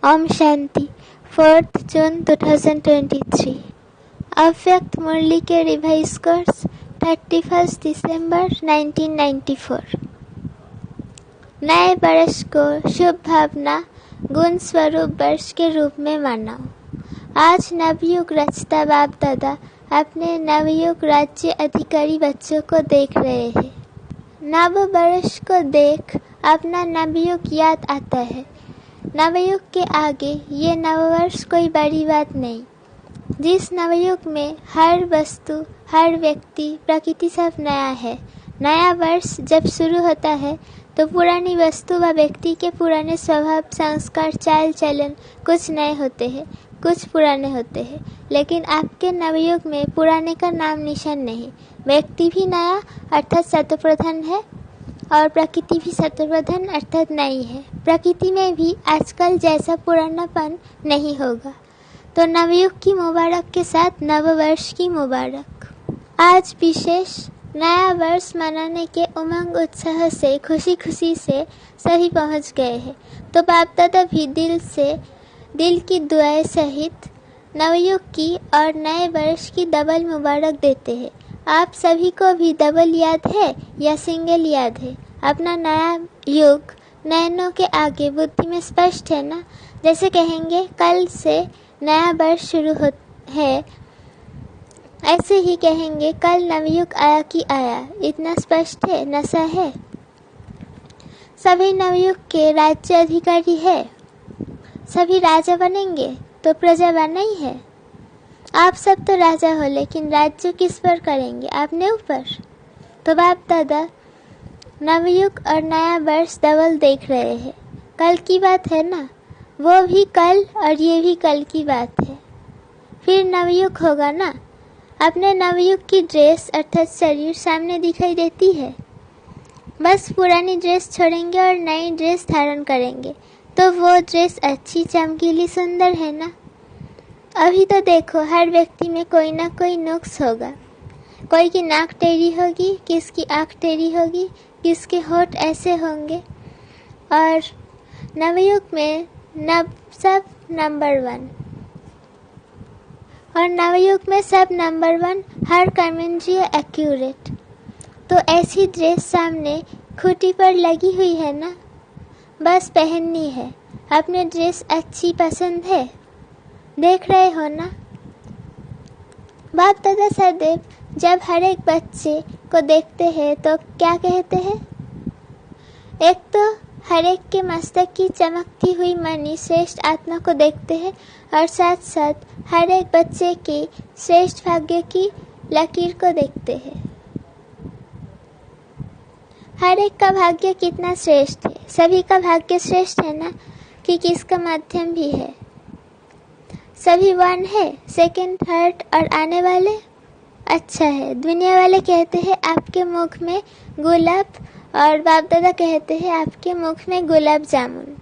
Om Shanti 4th जून 2023। अव्यक्त मुरली के revise course 31 दिसंबर 1994। नए वर्ष को शुभ भावना गुण स्वरूप वर्ष के रूप में मानो। आज नवयुग रचता बाप दादा अपने नवयुग राज्य अधिकारी बच्चों को देख रहे हैं। नव वर्ष को देख अपना नवयुग याद आता है। नवयुग के आगे ये नववर्ष कोई बड़ी बात नहीं। जिस नवयुग में हर वस्तु, हर व्यक्ति, प्रकृति सब नया है। नया वर्ष जब शुरू होता है तो पुरानी वस्तु व व्यक्ति के पुराने स्वभाव, संस्कार, चाल चलन कुछ नए होते हैं, कुछ पुराने होते हैं। लेकिन आपके नवयुग में पुराने का नाम निशान नहीं। व्यक्ति भी नया अर्थात सतोप्रधान है और प्रकृति भी सतोप्रधान अर्थात नई है। प्रकृति में भी आजकल जैसा पुरानापन नहीं होगा। तो नवयुग की मुबारक के साथ नववर्ष की मुबारक। आज विशेष नया वर्ष मनाने के उमंग उत्साह से खुशी खुशी से सभी पहुंच गए हैं। तो बाप दादा भी दिल की दुआएं सहित नवयुग की और नए वर्ष की डबल मुबारक देते हैं। आप सभी को भी डबल याद है या सिंगल याद है? अपना नया युग नयनों के आगे बुद्धि में स्पष्ट है ना? जैसे कहेंगे कल से नया वर्ष शुरू है, ऐसे ही कहेंगे कल नवयुग आया कि आया। इतना स्पष्ट है, नशा है। सभी नवयुग के राज्य अधिकारी है। सभी राजा बनेंगे तो प्रजा बना ही है। आप सब तो राजा हो, लेकिन राज्य किस पर करेंगे? अपने ऊपर। तो बाप दादा नवयुग और नया वर्ष डबल देख रहे हैं। कल की बात है ना, वो भी कल और ये भी कल की बात है। फिर नवयुग होगा ना। अपने नवयुग की ड्रेस अर्थात शरीर सामने दिखाई देती है। बस पुरानी ड्रेस छोड़ेंगे और नई ड्रेस धारण करेंगे तो वो ड्रेस अच्छी, चमकीली, सुंदर है ना। अभी तो देखो हर व्यक्ति में कोई ना कोई नुक्स होगा। कोई की नाक टेढ़ी होगी, किसकी आँख टेढ़ी होगी, किसके होठ ऐसे होंगे। और नवयुग में सब नंबर 1 और नवयुग में सब नंबर 1, हर कर्मेंद्रिय एक्यूरेट। तो ऐसी ड्रेस सामने खूंटी पर लगी हुई है ना, बस पहननी है। अपने ड्रेस अच्छी पसंद है, देख रहे हो ना। बाप दादा सदैव जब हर एक बच्चे को देखते हैं तो क्या कहते हैं? एक तो हर एक के मस्तक की चमकती हुई मणि श्रेष्ठ आत्मा को देखते हैं और साथ साथ हर एक बच्चे की श्रेष्ठ भाग्य की लकीर को देखते हैं। हर एक का भाग्य कितना श्रेष्ठ है। सभी का भाग्य श्रेष्ठ है ना, कि किसका मध्यम भी है। सभी 1 है, सेकंड, थर्ड और आने वाले अच्छा है। दुनिया वाले कहते हैं आपके मुख में गुलाब और बाप दादा कहते हैं आपके मुख में गुलाब जामुन।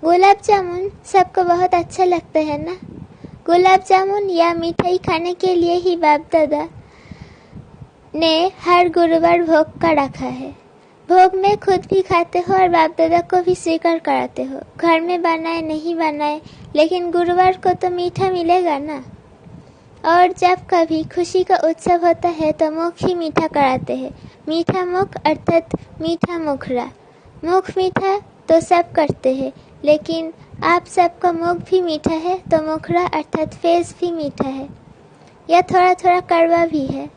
गुलाब जामुन सबको बहुत अच्छा लगता है ना। गुलाब जामुन या मिठाई खाने के लिए ही बाप दादा ने हर गुरुवार भोग का रखा है। भोग में खुद भी खाते हो और बाप दादा को भी स्वीकार कराते हो। घर में बनाए नहीं बनाए, लेकिन गुरुवार को तो मीठा मिलेगा ना। और जब कभी खुशी का उत्सव होता है तो मुख ही मीठा कराते हैं। मीठा मुख अर्थात मीठा मुखरा। मुख मीठा तो सब करते हैं, लेकिन आप सबका मुख भी मीठा है तो मुखरा अर्थात फेस भी मीठा है, या थोड़ा थोड़ा कड़वा भी है।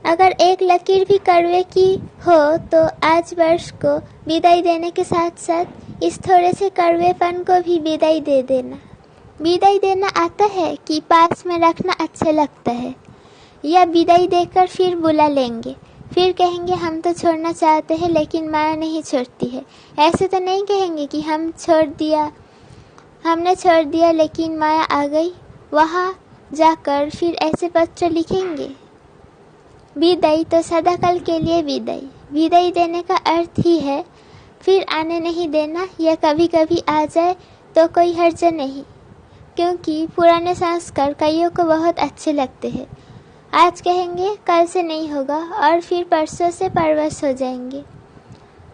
अगर एक लकीर भी कड़वे की हो तो आज वर्ष को विदाई देने के साथ साथ इस थोड़े से कड़वेपन को भी विदाई दे देना। विदाई देना आता है कि पास में रखना अच्छा लगता है, या विदाई देकर फिर बुला लेंगे, फिर कहेंगे हम तो छोड़ना चाहते हैं लेकिन माया नहीं छोड़ती है। ऐसे तो नहीं कहेंगे कि हमने छोड़ दिया लेकिन माया आ गई। वहाँ जाकर फिर ऐसे पत्र लिखेंगे। विदाई तो सदाकाल के लिए विदाई। विदाई देने का अर्थ ही है फिर आने नहीं देना, या कभी कभी आ जाए तो कोई हर्ज नहीं, क्योंकि पुराने संस्कार कईयों को बहुत अच्छे लगते हैं। आज कहेंगे कल से नहीं होगा और फिर परसों से परवश हो जाएंगे,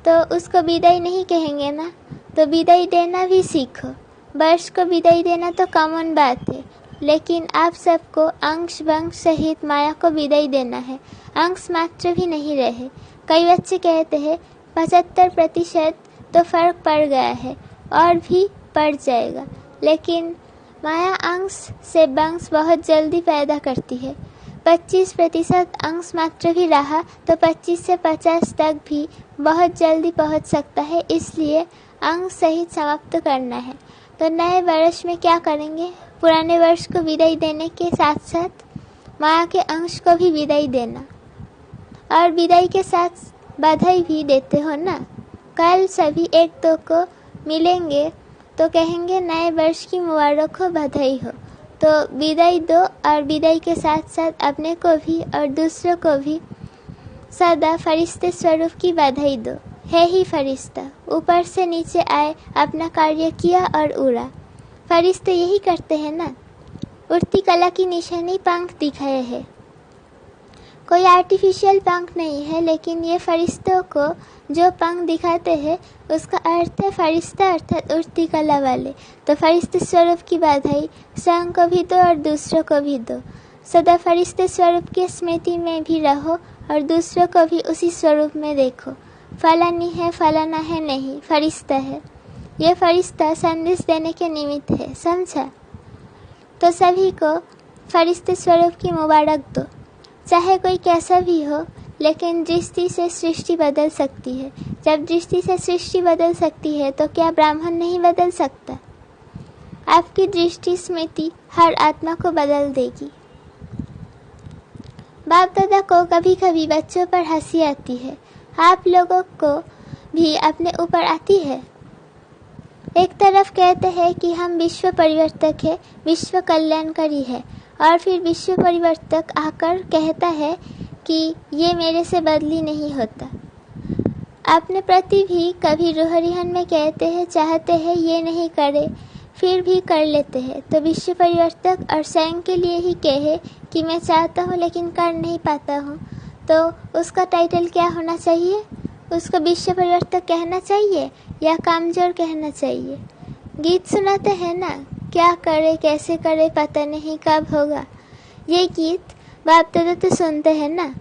तो उसको विदाई नहीं कहेंगे ना। तो विदाई देना भी सीखो। वर्ष को विदाई देना तो कॉमन बात है, लेकिन आप सबको अंश वंश सहित माया को विदाई देना है। अंश मात्र भी नहीं रहे। कई बच्चे कहते हैं 75% तो फर्क पड़ गया है और भी पड़ जाएगा, लेकिन माया अंश से वंश बहुत जल्दी पैदा करती है। 25% अंश मात्र भी रहा तो 25 से 50 तक भी बहुत जल्दी पहुंच सकता है, इसलिए अंश सहित समाप्त करना है। तो नए वर्ष में क्या करेंगे? पुराने वर्ष को विदाई देने के साथ साथ माया के अंश को भी विदाई देना, और विदाई के साथ बधाई भी देते हो ना। कल सभी एक दो को मिलेंगे तो कहेंगे नए वर्ष की मुबारक हो, बधाई हो। तो विदाई दो और विदाई के साथ साथ अपने को भी और दूसरों को भी सदा फरिश्ते स्वरूप की बधाई दो। है ही फरिश्ता, ऊपर से नीचे आए, अपना कार्य किया और उड़ा। फरिश्ते यही करते हैं ना। उड़ती कला की निशानी पंख दिखाए है, कोई आर्टिफिशियल पंख नहीं है, लेकिन ये फरिश्तों को जो पंख दिखाते हैं उसका अर्थ है फरिश्ता अर्थात उड़ती कला वाले। तो फरिश्ते स्वरूप की बधाई स्वयं को भी दो और दूसरों को भी दो। सदा फरिश्ते स्वरूप की स्मृति में भी रहो और दूसरों को भी उसी स्वरूप में देखो। फलानी है फलाना है नहीं, फरिश्ता है। ये फरिश्ता संदेश देने के निमित्त है, समझा? तो सभी को फरिश्ते स्वरूप की मुबारक दो। चाहे कोई कैसा भी हो, लेकिन दृष्टि से सृष्टि बदल सकती है। जब दृष्टि से सृष्टि बदल सकती है तो क्या ब्राह्मण नहीं बदल सकता? आपकी दृष्टि स्मृति हर आत्मा को बदल देगी। बाप दादा को कभी कभी बच्चों पर हंसी आती है, आप लोगों को भी अपने ऊपर आती है। एक तरफ कहते हैं कि हम विश्व परिवर्तक है, विश्व कल्याणकारी है, और फिर विश्व परिवर्तक आकर कहता है कि ये मेरे से बदली नहीं होता। अपने प्रति भी कभी रूहरिहन में कहते हैं, चाहते हैं ये नहीं करे, फिर भी कर लेते हैं। तो विश्व परिवर्तक और स्वयं के लिए ही कहे कि मैं चाहता हूँ लेकिन कर नहीं पाता हूँ, तो उसका टाइटल क्या होना चाहिए? उसको विश्व परिवर्तक कहना चाहिए या कामजोर कहना चाहिए? गीत सुनाते हैं ना, क्या करे कैसे करे पता नहीं कब होगा। ये गीत बाप दादा तो सुनते हैं ना।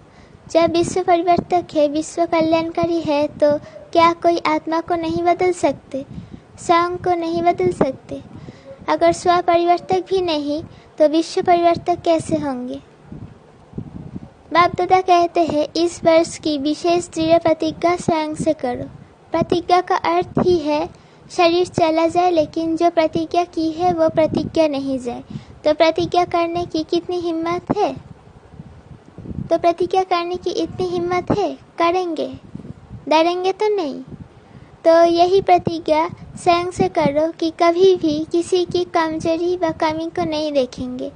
जब विश्व परिवर्तक है, विश्व कल्याणकारी है, तो क्या कोई आत्मा को नहीं बदल सकते? स्वयं को नहीं बदल सकते? अगर स्व परिवर्तक भी नहीं तो विश्व परिवर्तक कैसे होंगे? बाप दादा कहते हैं इस वर्ष की विशेष दृढ़ प्रतिज्ञा स्वयं से करो। प्रतिज्ञा का अर्थ ही है शरीर चला जाए लेकिन जो प्रतिज्ञा की है वो प्रतिज्ञा नहीं जाए। तो प्रतिज्ञा करने की कितनी हिम्मत है? तो प्रतिज्ञा करने की इतनी हिम्मत है, करेंगे, डरेंगे तो नहीं। तो यही प्रतिज्ञा स्वयं से करो कि कभी भी किसी की कमजोरी व कमी को नहीं देखेंगे,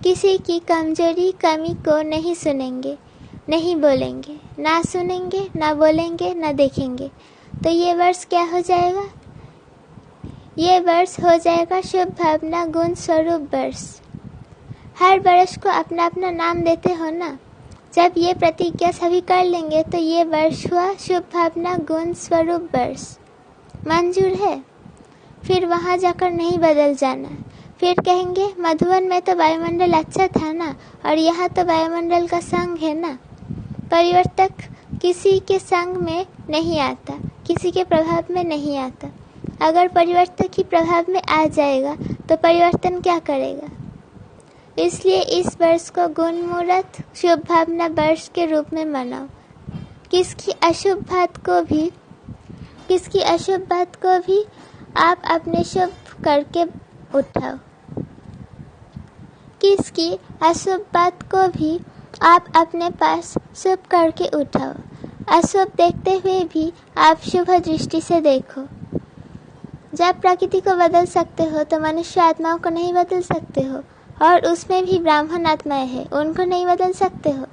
किसी की कमजोरी कमी को नहीं सुनेंगे, नहीं बोलेंगे, ना सुनेंगे, ना बोलेंगे, ना देखेंगे। तो ये वर्ष क्या हो जाएगा? ये वर्ष हो जाएगा शुभ भावना गुण स्वरूप वर्ष। हर वर्ष को अपना अपना नाम देते हो ना। जब ये प्रतिज्ञा सभी कर लेंगे तो ये वर्ष हुआ शुभ भावना गुण स्वरूप वर्ष। मंजूर है? फिर वहाँ जाकर नहीं बदल जाना। फिर कहेंगे मधुबन में तो वायुमंडल अच्छा था ना, और यहाँ तो वायुमंडल का संग है ना। परिवर्तक किसी के संग में नहीं आता, किसी के प्रभाव में नहीं आता। अगर परिवर्तक ही प्रभाव में आ जाएगा तो परिवर्तन क्या करेगा? इसलिए इस वर्ष को गुण मुहूर्त शुभ भावना वर्ष के रूप में मनाओ। किसकी अशुभ बात को भी आप अपने शुभ करके उठाओ। किसकी अशुभ बात को भी आप अपने पास शुभ करके उठाओ। अशुभ देखते हुए भी आप शुभ दृष्टि से देखो। जब प्रकृति को बदल सकते हो तो मनुष्य आत्माओं को नहीं बदल सकते हो, और उसमें भी ब्राह्मण आत्माएं हैं, उनको नहीं बदल सकते हो।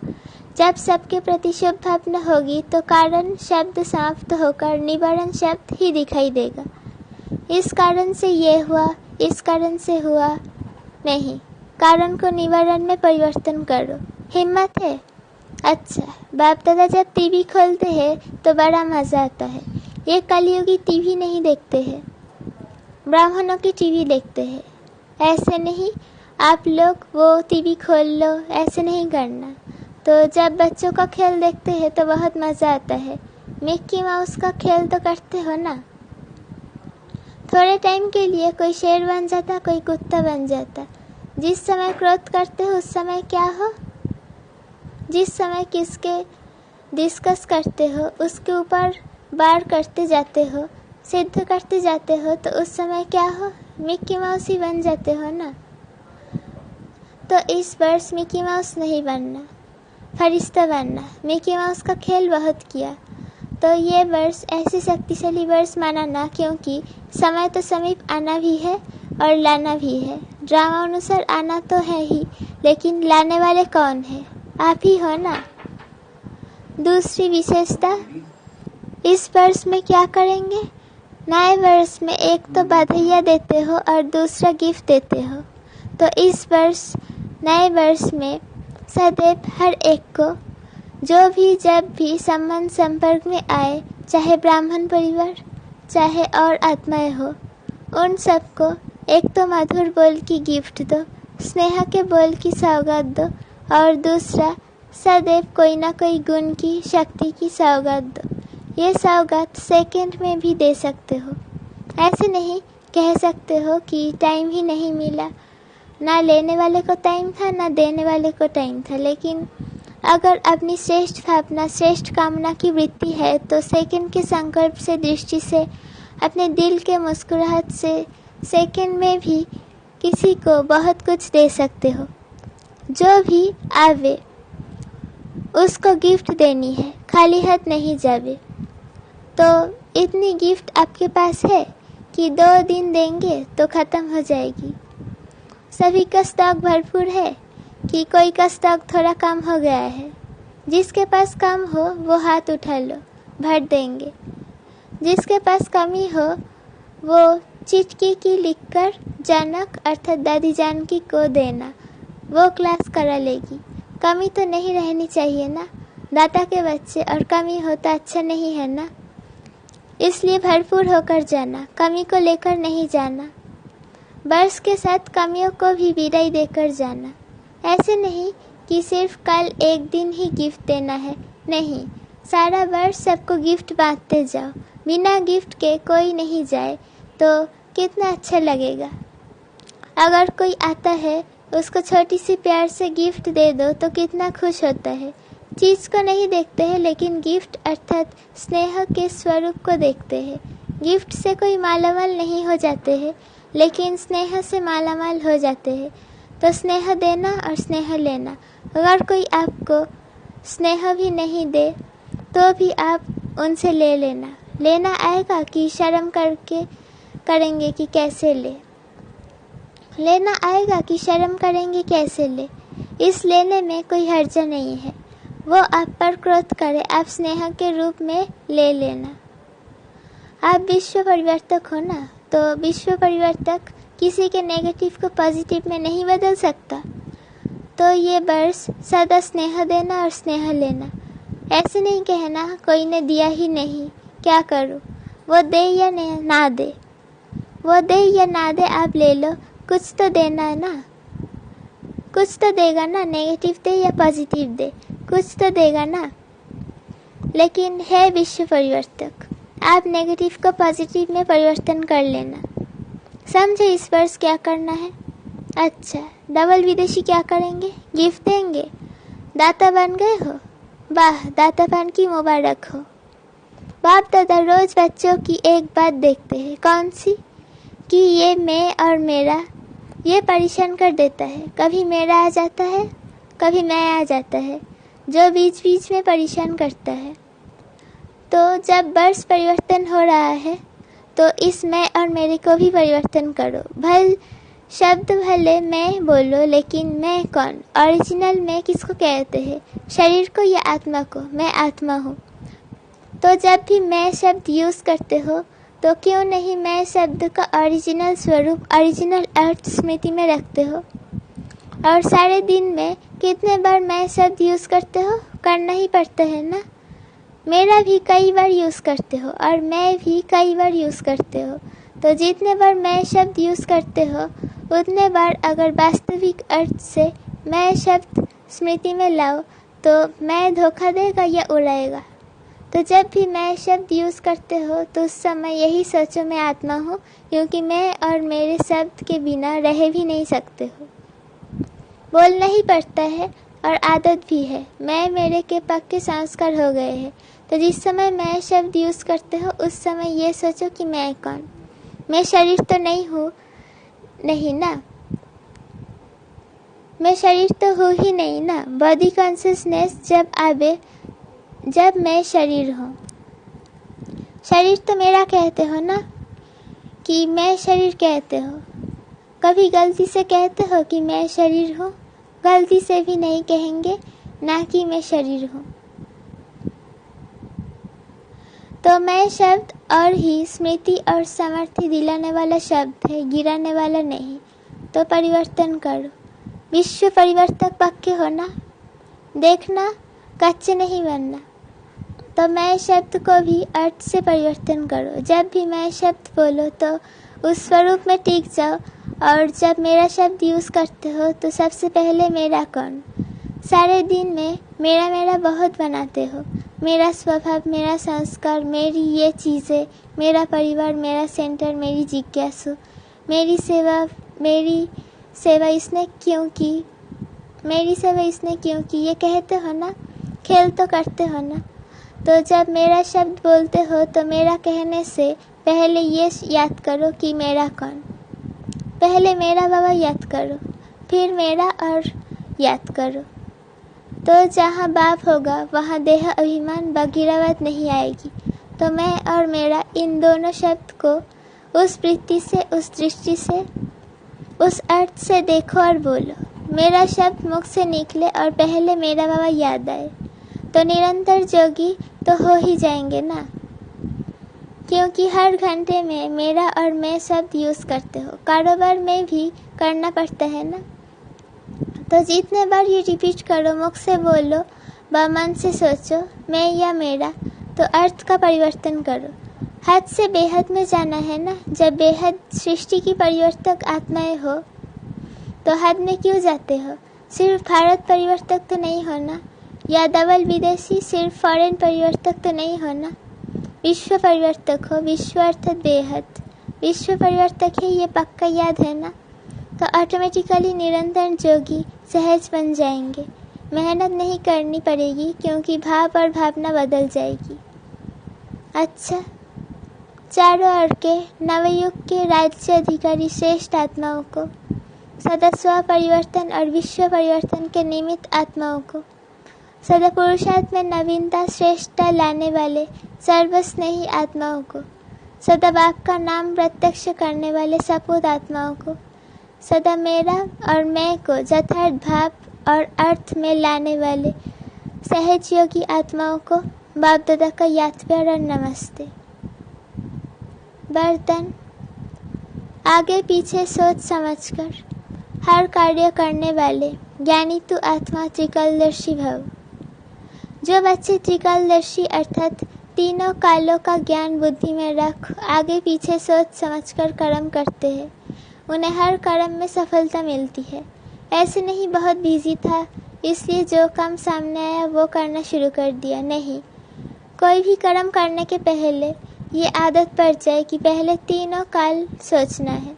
जब सबके प्रति शुभ भावना होगी तो कारण शब्द समाप्त होकर निवारण शब्द ही दिखाई देगा। इस कारण से ये हुआ, इस कारण से हुआ नहीं, कारण को निवारण में परिवर्तन करो। हिम्मत है? अच्छा, बाप दादा जब टीवी खोलते हैं तो बड़ा मज़ा आता है। ये कलियुगी टीवी नहीं देखते हैं, ब्राह्मणों की टीवी देखते हैं। ऐसे नहीं आप लोग वो टीवी खोल लो, ऐसे नहीं करना। तो जब बच्चों का खेल देखते हैं तो बहुत मज़ा आता है। मिक्की माउस का खेल तो करते हो ना। थोड़े टाइम के लिए कोई शेर बन जाता, कोई कुत्ता बन जाता। जिस समय क्रोध करते हो उस समय क्या हो, जिस समय किसके डिस्कस करते हो उसके ऊपर बार करते जाते हो, सिद्ध करते जाते हो, तो उस समय क्या हो, मिक्की माउस ही बन जाते हो ना। तो इस वर्ष मिक्की माउस नहीं बनना, फरिश्ता बनना। मिक्की माउस का खेल बहुत किया, तो ये वर्ष ऐसी शक्तिशाली वर्ष माना ना, क्योंकि समय तो समीप आना भी है और लाना भी है। ड्रामा अनुसार आना तो है ही, लेकिन लाने वाले कौन है, आप ही हो ना। दूसरी विशेषता, इस वर्ष में क्या करेंगे, नए वर्ष में एक तो बधाइयाँ देते हो और दूसरा गिफ्ट देते हो। तो इस वर्ष नए वर्ष में सदैव हर एक को जो भी जब भी संबंध संपर्क में आए, चाहे ब्राह्मण परिवार चाहे और आत्माएं हो, उन सबको एक तो मधुर बोल की गिफ्ट दो, स्नेह के बोल की सौगात दो, और दूसरा सदैव कोई ना कोई गुण की शक्ति की सौगात दो। ये सौगात सेकंड में भी दे सकते हो। ऐसे नहीं कह सकते हो कि टाइम ही नहीं मिला, ना लेने वाले को टाइम था ना देने वाले को टाइम था। लेकिन अगर अपनी श्रेष्ठ भावना श्रेष्ठ कामना की वृत्ति है तो सेकंड के संकल्प से दृष्टि से अपने दिल के मुस्कुराहट से सेकंड में भी किसी को बहुत कुछ दे सकते हो। जो भी आवे उसको गिफ्ट देनी है, खाली हाथ नहीं जावे। तो इतनी गिफ्ट आपके पास है कि 2 दिन देंगे तो ख़त्म हो जाएगी। सभी का स्टॉक भरपूर है कि कोई का स्टॉक थोड़ा कम हो गया है। जिसके पास कम हो वो हाथ उठा लो, भर देंगे। जिसके पास कमी हो वो चिटकी की लिखकर जनक अर्थात दादी जानकी को देना, वो क्लास करा लेगी। कमी तो नहीं रहनी चाहिए ना, दाता के बच्चे, और कमी हो तो अच्छा नहीं है ना। इसलिए भरपूर होकर जाना, कमी को लेकर नहीं जाना। वर्ष के साथ कमियों को भी विदाई देकर जाना। ऐसे नहीं कि सिर्फ कल एक दिन ही गिफ्ट देना है, नहीं, सारा वर्ष सबको गिफ्ट बांटते जाओ। बिना गिफ्ट के कोई नहीं जाए तो कितना अच्छा लगेगा। अगर कोई आता है उसको छोटी सी प्यार से गिफ्ट दे दो तो कितना खुश होता है। चीज़ को नहीं देखते हैं लेकिन गिफ्ट अर्थात स्नेह के स्वरूप को देखते हैं। गिफ्ट से कोई मालामाल नहीं हो जाते हैं, लेकिन स्नेह से मालामाल हो जाते हैं। तो स्नेह देना और स्नेह लेना। अगर कोई आपको स्नेह भी नहीं दे तो भी आप उनसे ले लेना। लेना आएगा कि शर्म करके करेंगे कि कैसे ले, लेना आएगा कि शर्म करेंगे कैसे ले। इस लेने में कोई हर्जा नहीं है। वो आप पर क्रोध करे, आप स्नेह के रूप में ले लेना। आप विश्व परिवर्तक हो ना, तो विश्व परिवर्तक किसी के नेगेटिव को पॉजिटिव में नहीं बदल सकता। तो ये वर्ष सदा स्नेह देना और स्नेह लेना। ऐसे नहीं कहना कोई ने दिया ही नहीं, क्या करूँ, वो दे या ना दे, वो दे या ना दे आप ले लो, कुछ तो देना है ना, कुछ तो देगा ना, नेगेटिव दे या पॉजिटिव दे, कुछ तो देगा ना। लेकिन है विश्व परिवर्तक, आप नेगेटिव को पॉजिटिव में परिवर्तन कर लेना। समझे इस वर्ष क्या करना है। अच्छा, डबल विदेशी क्या करेंगे, गिफ्ट देंगे। दाता बन गए हो, वाह, दातापन की मुबारक हो। बाप दादा रोज बच्चों की एक बात देखते हैं, कौन सी, कि ये मैं और मेरा, ये परेशान कर देता है। कभी मेरा आ जाता है, कभी मैं आ जाता है, जो बीच बीच में परेशान करता है। तो जब वर्ष परिवर्तन हो रहा है तो इस मैं और मेरे को भी परिवर्तन करो। शब्द भले मैं बोलो, लेकिन मैं कौन, ओरिजिनल मैं किसको कहते हैं, शरीर को या आत्मा को। मैं आत्मा हूँ। तो जब भी मैं शब्द यूज़ करते हो तो क्यों नहीं मैं शब्द का ओरिजिनल स्वरूप, ओरिजिनल अर्थ स्मृति में रखते हो। और सारे दिन में कितने बार मैं शब्द यूज़ करते हो, करना ही पड़ता है ना। मेरा भी कई बार यूज़ करते हो और मैं भी कई बार यूज़ करते हो। तो जितने बार मैं शब्द यूज़ करते हो उतने बार अगर वास्तविक अर्थ से मैं शब्द स्मृति में लाओ तो मैं धोखा देगा या उड़ाएगा। तो जब भी मैं शब्द यूज़ करते हो तो उस समय यही सोचो मैं आत्मा हूँ, क्योंकि मैं और मेरे शब्द के बिना रह भी नहीं सकते हो। बोलना ही पड़ता है और आदत भी है। मैं मेरे के पक्के संस्कार हो गए हैं। तो जिस समय मैं शब्द यूज़ करते हो उस समय ये सोचो कि मैं कौन, मैं शरीर तो नहीं हूँ, नहीं ना, मैं शरीर तो हूँ ही नहीं ना। बॉडी कॉन्शियसनेस जब आवे जब मैं शरीर हूँ। शरीर तो मेरा कहते हो ना कि मैं शरीर कहते हो। कभी गलती से कहते हो कि मैं शरीर हूँ? गलती से भी नहीं कहेंगे, ना कि मैं शरीर हूँ। तो मैं शब्द और ही स्मृति और सामर्थ्य दिलाने वाला शब्द है, गिराने वाला नहीं। तो परिवर्तन करो। विश्व परिवर्तक पक्के हो ना, देखना कच्चे नहीं बनना। तो मैं शब्द को भी अर्थ से परिवर्तन करो। जब भी मैं शब्द बोलो तो उस स्वरूप में टिक जाओ। और जब मेरा शब्द यूज़ करते हो तो सबसे पहले मेरा कौन। सारे दिन में मेरा मेरा बहुत बनाते हो। मेरा स्वभाव, मेरा संस्कार, मेरी ये चीज़ें, मेरा परिवार, मेरा सेंटर, मेरी जिज्ञासु, मेरी सेवा इसने क्यों की, मेरी सेवा इसने क्यों की, ये कहते हो ना, खेल तो करते हो ना। तो जब मेरा शब्द बोलते हो तो मेरा कहने से पहले ये याद करो कि मेरा कौन। पहले मेरा बाबा याद करो, फिर मेरा और याद करो। तो जहाँ बाप होगा वहाँ देह अभिमान बगीरावत नहीं आएगी। तो मैं और मेरा इन दोनों शब्द को उस वृत्ति से, उस दृष्टि से, उस अर्थ से देखो और बोलो। मेरा शब्द मुख से निकले और पहले मेरा बाबा याद आए तो निरंतर जोगी तो हो ही जाएंगे ना, क्योंकि हर घंटे में मेरा और मैं शब्द यूज़ करते हो। कारोबार में भी करना पड़ता है ना। तो जितने बार ये रिपीट करो, मुख से बोलो व मन से सोचो मैं या मेरा, तो अर्थ का परिवर्तन करो। हद से बेहद में जाना है ना। जब बेहद सृष्टि की परिवर्तक आत्माएं हो तो हद में क्यों जाते हो? सिर्फ भारत परिवर्तक तो नहीं होना, या डबल विदेशी सिर्फ फॉरेन परिवर्तक तो नहीं होना। विश्व परिवर्तक हो। विश्व अर्थात बेहद विश्व परिवर्तक है, ये पक्का याद है ना। तो ऑटोमेटिकली निरंतर जोगी सहज बन जाएंगे। मेहनत नहीं करनी पड़ेगी, क्योंकि भाव और भावना बदल जाएगी। अच्छा, चारों ओर के नवयुग के राज्य अधिकारी श्रेष्ठ आत्माओं को, सदा स्व परिवर्तन और विश्व परिवर्तन के निमित्त आत्माओं को, सदा पुरुषार्थ में नवीनता श्रेष्ठता लाने वाले सर्वस्नेही आत्माओं को, सदा बाप का नाम प्रत्यक्ष करने वाले सपूत आत्माओं को, सदा मेरा और मैं को यथार्थ भाव और अर्थ में लाने वाले सहज योगी आत्माओं को बाप दादा का याद प्यार और नमस्ते। वरदान। आगे पीछे सोच समझकर हर कार्य करने वाले ज्ञानी तू आत्मा त्रिकालदर्शी भव। जो बच्चे त्रिकालदर्शी अर्थात तीनों कालों का ज्ञान बुद्धि में रख आगे पीछे सोच समझकर कर्म करते हैं, उन्हें हर कर्म में सफलता मिलती है। ऐसे नहीं बहुत बिजी था इसलिए जो काम सामने आया वो करना शुरू कर दिया, नहीं। कोई भी कर्म करने के पहले ये आदत पड़ जाए कि पहले तीनों काल सोचना है।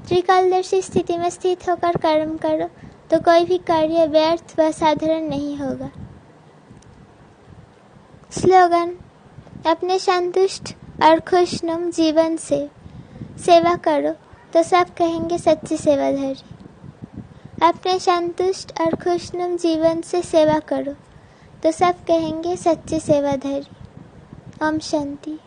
त्रिकालदर्शी स्थिति में स्थित होकर कर्म करो तो कोई भी कार्य व्यर्थ व साधारण नहीं होगा। स्लोगन। अपने संतुष्ट और खुशनुम जीवन से सेवा करो तो सब कहेंगे सच्ची सेवाधारी। अपने संतुष्ट और खुशनुम जीवन से सेवा करो तो सब कहेंगे सच्चे सेवाधारी। ओम शांति।